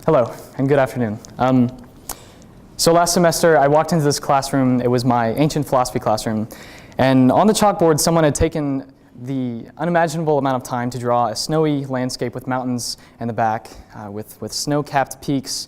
Hello, and good afternoon. So last semester, I walked into this classroom. It was my ancient philosophy classroom. And on the chalkboard, someone had taken the unimaginable amount of time to draw a snowy landscape with mountains in the back, with snow-capped peaks,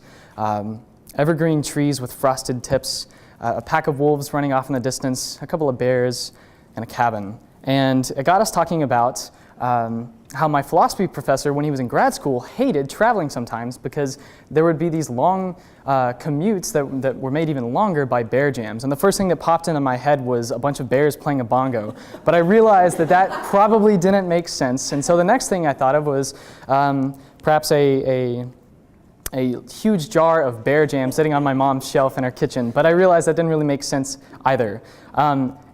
evergreen trees with frosted tips, a pack of wolves running off in the distance, a couple of bears, and a cabin. And it got us talking about how my philosophy professor, when he was in grad school, hated traveling sometimes because there would be these long commutes that were made even longer by bear jams. And the first thing that popped into my head was a bunch of bears playing a bongo. But I realized that probably didn't make sense. And so the next thing I thought of was perhaps a huge jar of bear jam sitting on my mom's shelf in her kitchen. But I realized that didn't really make sense either.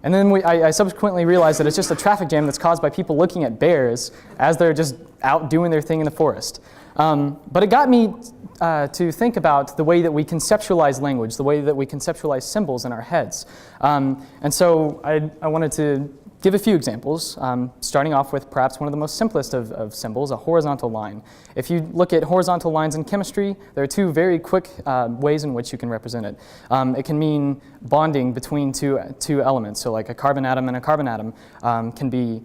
And then I subsequently realized that it's just a traffic jam that's caused by people looking at bears as they're just out doing their thing in the forest. But it got me to think about the way that we conceptualize language, the way that we conceptualize symbols in our heads. And so I wanted to give a few examples, starting off with perhaps one of the most simplest of symbols, a horizontal line. If you look at horizontal lines in chemistry, there are two very quick ways in which you can represent it. It can mean bonding between two elements, so like a carbon atom and a carbon atom can be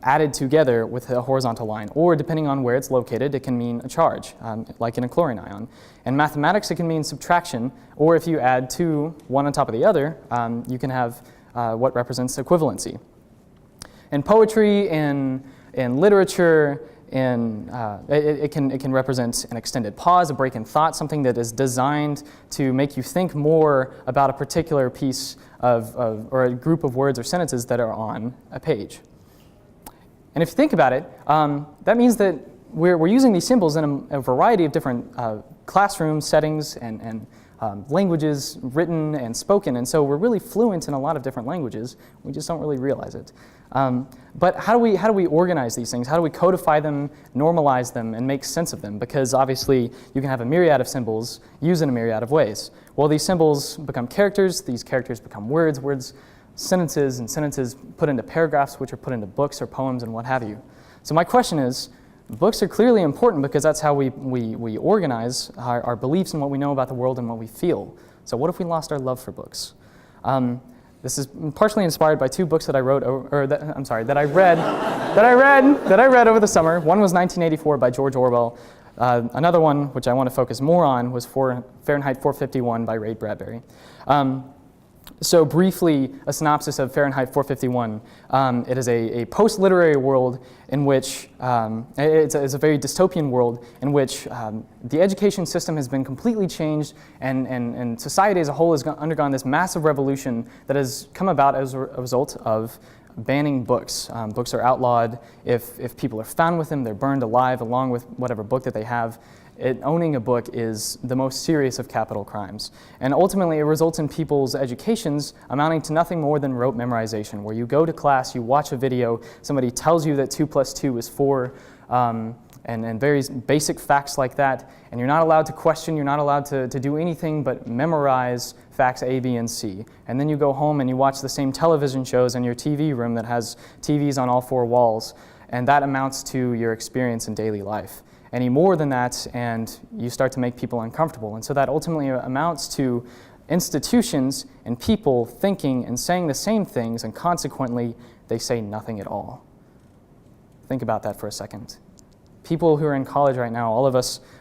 added together with a horizontal line, or depending on where it's located, it can mean a charge, like in a chlorine ion. In mathematics, it can mean subtraction, or if you add two, one on top of the other, you can have what represents equivalency. In poetry, in literature, it can represent an extended pause, a break in thought, something that is designed to make you think more about a particular piece or a group of words or sentences that are on a page. And if you think about it, that means that we're using these symbols in a variety of different classroom settings and languages, written and spoken, and so we're really fluent in a lot of different languages. We just don't really realize it. But how do we organize these things? How do we codify them, normalize them, and make sense of them? Because obviously you can have a myriad of symbols used in a myriad of ways. Well, these symbols become characters, these characters become words, sentences, and sentences put into paragraphs, which are put into books or poems and what have you. So my question is, books are clearly important because that's how we organize our beliefs and what we know about the world and what we feel. So what if we lost our love for books? This is partially inspired by two books that I wrote, that I read over the summer. One was 1984 by George Orwell. Another one, which I want to focus more on, was Fahrenheit 451 by Ray Bradbury. So briefly, a synopsis of Fahrenheit 451. It is a post-literary world in which, it's a very dystopian world in which the education system has been completely changed and society as a whole has undergone this massive revolution that has come about as a result of banning books. Books are outlawed. If people are found with them, they're burned alive along with whatever book that they have. Owning a book is the most serious of capital crimes. And ultimately, it results in people's educations amounting to nothing more than rote memorization, where you go to class, you watch a video, somebody tells you that 2 + 2 is 4, and very basic facts like that, and you're not allowed to question, you're not allowed to do anything but memorize facts A, B, and C. And then you go home and you watch the same television shows in your TV room that has TVs on all 4 walls, and that amounts to your experience in daily life. Any more than that, and you start to make people uncomfortable. And so that ultimately amounts to institutions and people thinking and saying the same things, and consequently, they say nothing at all. Think about that for a second. People who are in college right now,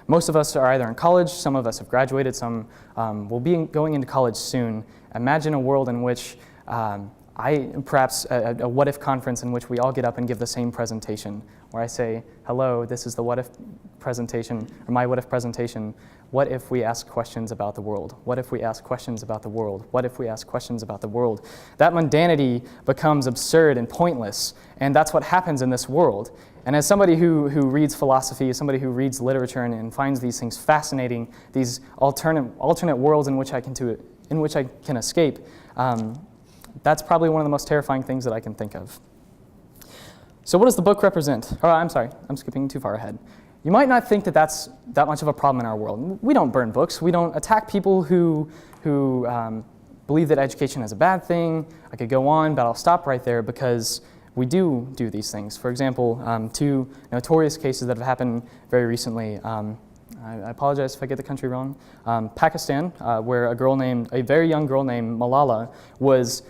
most of us are either in college, some of us have graduated, some will be going into college soon. Imagine a world in which perhaps a what if conference in which we all get up and give the same presentation, where I say, hello, this is the what if presentation, or my what if presentation. What if we ask questions about the world? What if we ask questions about the world? What if we ask questions about the world? That mundanity becomes absurd and pointless, and that's what happens in this world. And as somebody who reads philosophy, as somebody who reads literature and finds these things fascinating, these alternate worlds in which I can escape, that's probably one of the most terrifying things that I can think of. So what does the book represent? Oh, I'm sorry, I'm skipping too far ahead. You might not think that that's that much of a problem in our world. We don't burn books. We don't attack people who believe that education is a bad thing. I could go on, but I'll stop right there because we do these things. For example, two notorious cases that have happened very recently. I apologize if I get the country wrong, Pakistan, where a very young girl named Malala was,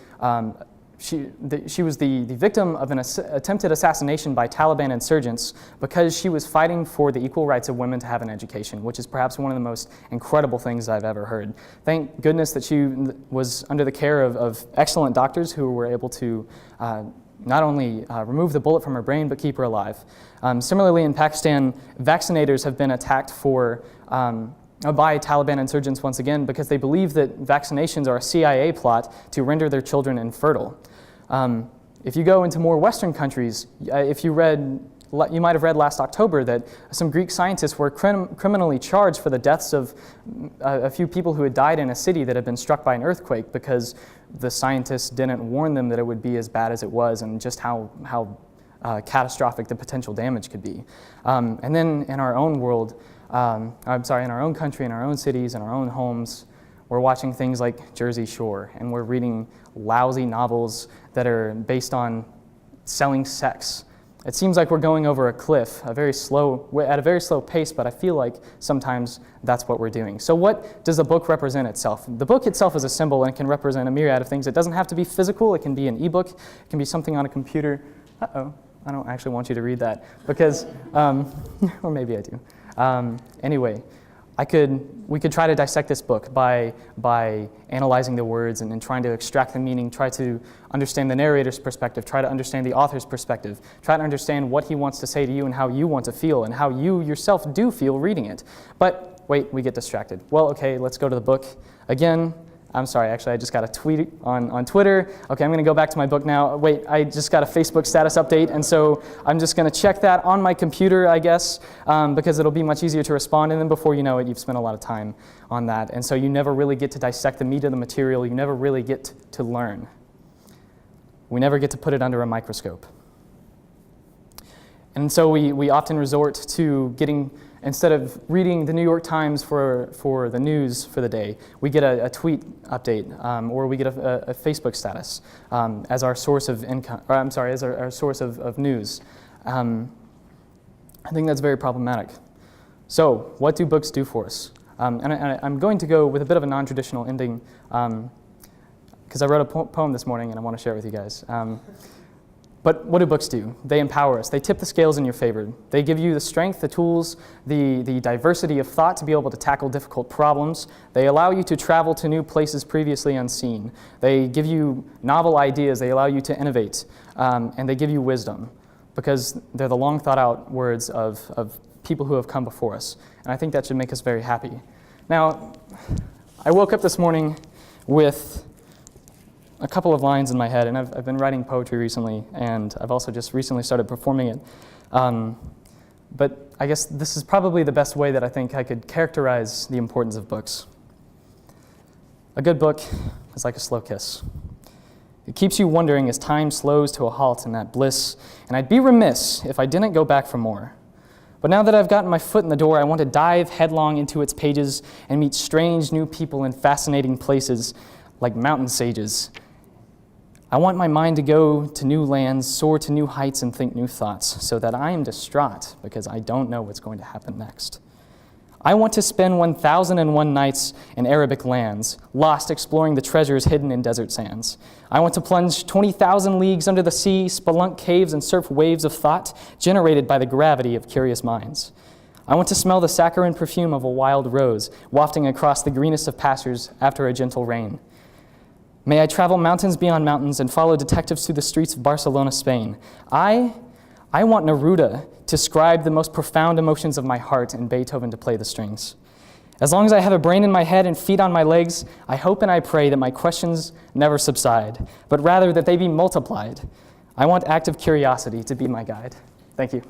she was the victim of an attempted assassination by Taliban insurgents because she was fighting for the equal rights of women to have an education, which is perhaps one of the most incredible things I've ever heard. Thank goodness that she was under the care of excellent doctors who were able to not only remove the bullet from her brain, but keep her alive. Similarly, in Pakistan, vaccinators have been attacked by Taliban insurgents once again because they believe that vaccinations are a CIA plot to render their children infertile. If you go into more Western countries, you might have read last October that some Greek scientists were criminally charged for the deaths of a few people who had died in a city that had been struck by an earthquake because the scientists didn't warn them that it would be as bad as it was and just how catastrophic the potential damage could be. And then in our own world, in our own country, in our own cities, in our own homes, we're watching things like Jersey Shore, and we're reading lousy novels that are based on selling sex. It seems like we're going over a cliff, at a very slow pace, but I feel like sometimes that's what we're doing. So what does a book represent itself? The book itself is a symbol, and it can represent a myriad of things. It doesn't have to be physical. It can be an ebook. It can be something on a computer. Uh-oh, I don't actually want you to read that because, or maybe I do. Anyway, we could try to dissect this book by analyzing the words and trying to extract the meaning, try to understand the narrator's perspective, try to understand the author's perspective, try to understand what he wants to say to you and how you want to feel and how you yourself do feel reading it. But wait, we get distracted. Well, okay, let's go to the book again. I'm sorry, actually, I just got a tweet on Twitter. Okay, I'm going to go back to my book now. Wait, I just got a Facebook status update, and so I'm just going to check that on my computer, I guess, because it'll be much easier to respond, and then before you know it, you've spent a lot of time on that. And so you never really get to dissect the meat of the material. You never really get to learn. We never get to put it under a microscope. And so we often resort to instead of reading the New York Times for the news for the day, we get a tweet update, or we get a Facebook status as our source of income, or I'm sorry, as our source of news. I think that's very problematic. So, what do books do for us? And I'm going to go with a bit of a non-traditional ending, because I wrote a poem this morning and I want to share it with you guys. But what do books do? They empower us. They tip the scales in your favor. They give you the strength, the tools, the diversity of thought to be able to tackle difficult problems. They allow you to travel to new places previously unseen. They give you novel ideas. They allow you to innovate. And they give you wisdom because they're the long thought out words of people who have come before us. And I think that should make us very happy. Now, I woke up this morning with a couple of lines in my head, and I've been writing poetry recently, and I've also just recently started performing it. But I guess this is probably the best way that I think I could characterize the importance of books. A good book is like a slow kiss. It keeps you wondering as time slows to a halt in that bliss, and I'd be remiss if I didn't go back for more. But now that I've gotten my foot in the door, I want to dive headlong into its pages and meet strange new people in fascinating places like mountain sages. I want my mind to go to new lands, soar to new heights, and think new thoughts, so that I am distraught because I don't know what's going to happen next. I want to spend 1,001 nights in Arabic lands, lost exploring the treasures hidden in desert sands. I want to plunge 20,000 leagues under the sea, spelunk caves, and surf waves of thought generated by the gravity of curious minds. I want to smell the saccharine perfume of a wild rose, wafting across the greenest of pastures after a gentle rain. May I travel mountains beyond mountains and follow detectives through the streets of Barcelona, Spain. I want Neruda to scribe the most profound emotions of my heart and Beethoven to play the strings. As long as I have a brain in my head and feet on my legs, I hope and I pray that my questions never subside, but rather that they be multiplied. I want active curiosity to be my guide. Thank you.